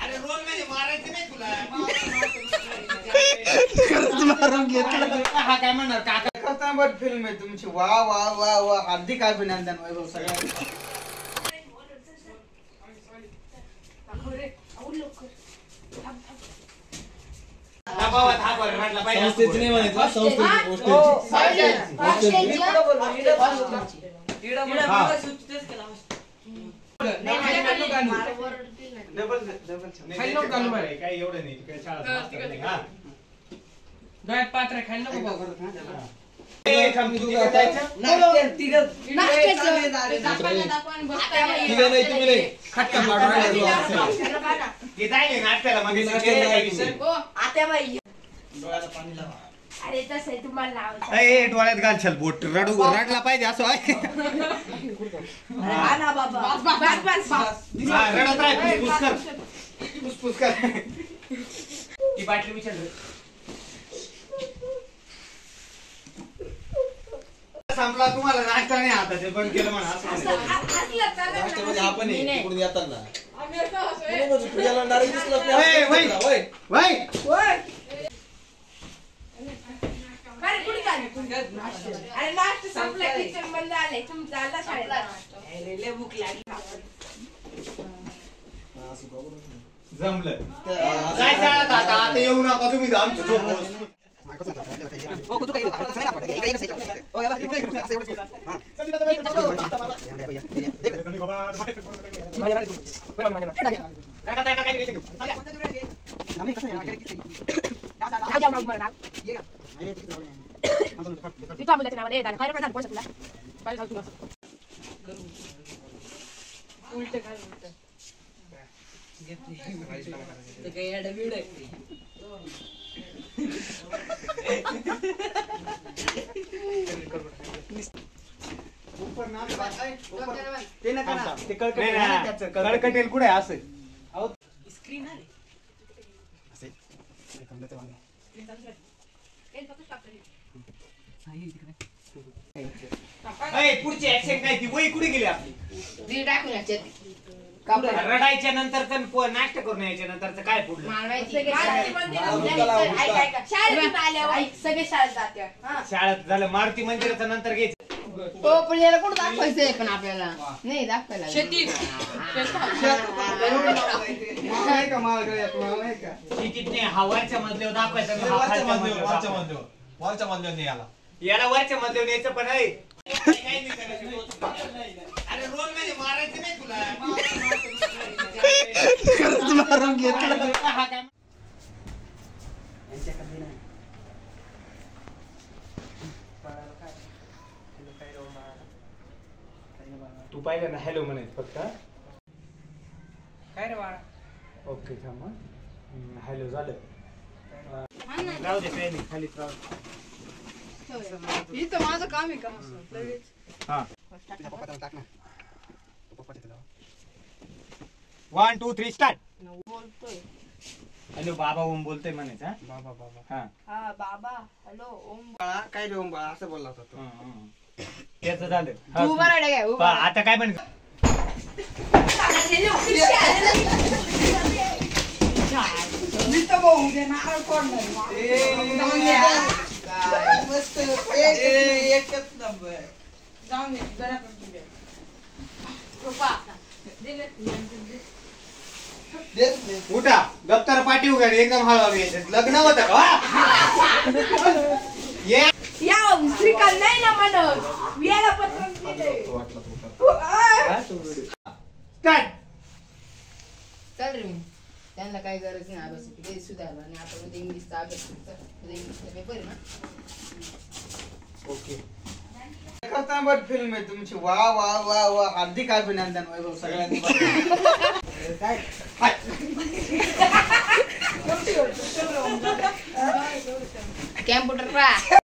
अरे रोल मध्ये मारायचं नाही तुला मारून घेतलं. हा काय म्हणणार काका कस्टमर फिल्म आहे तुमची. वा वा वा वा हार्दिक अभिनंदन वैभव सगळ्यांना. दबावात हा बरं म्हटलं पाहिजे. संस्थेची नाही म्हणायचं, संस्थेची गोष्ट. काही एवढं नाही काय शाळा पात्र खायला नको बाबा. डोळ्यात घालशाल बोट रडला पाहिजे असं आहे. रडत राह फुसफुस कर ती बाटली विचार संपला तुम्हाला नाश्ता नाही आता ते बंद केलं म्हणा असं नाश्त्यामध्ये आपण तिकडून येताना जमलं काय शाळेत आता येऊ नका तुम्ही आमच्या झोप कळकटेल कुठे असं स्क्रीन आले पुढची ऍक्शन काय ती वही कुठे गेली आपली रडायच्या नंतर नाश्ता करून यायच्या नंतर काय पुढलं शाळेत झालं मारुती मंदिराचं नंतर घ्यायचं आपल्याला कुठं दाखवायचंय पण आपल्याला नाही दाखवायला शेती शेतीत नाही हा वरच्या मधल्यावर दाखवायचं वरच्या मधल्यावर नाही याला याला वरच्या मधल्यावर यायचं पण आहे अरे रोल मध्ये मारायचं नाही तुला मारून घेतलं. तू पाहिलं ना हॅलो म्हणायचं फक्त काय रे बाळा. ओके थांब हॅलो झालं राहू दे काही नाही खालीच राहू इथं माझं काम आहे का लगेच. हा 1 2 3 स्टार्ट बोलतोय. हॅलो बाबा ओम बोलतोय म्हणायचं. हा बाबा बाबा हा हा बाबा हॅलो ओम बाळा काय रे ओम बाळा असं बोलला होता तो. त्याचं झालं तू उभा राहिला काय उभा आता काय म्हण मी तर भाऊ उद्या नारळ फोडणार. मस्त एकच नंबर. जाऊन दे जरा पण दे. पप्पा दिले उठा दप्तर पाठी उघड एकदम हळू यायचं लग्न होतं का या श्रीकांत नाही ना म्हणत याला पत्र दिले. स्टार्ट चल रे त्यांना काही गरज नाही अभ्यासाची काही सुधारला आणि आपण उद्या इंग्लिशचा अभ्यास इंग्लिशचा पेपर आहे ना. ओके कस्टमर फिल्म आहे तुमची. वा वा वा वा हार्दिक अभिनंदन वैभव सगळ्यांनी. कॅम्प्युटर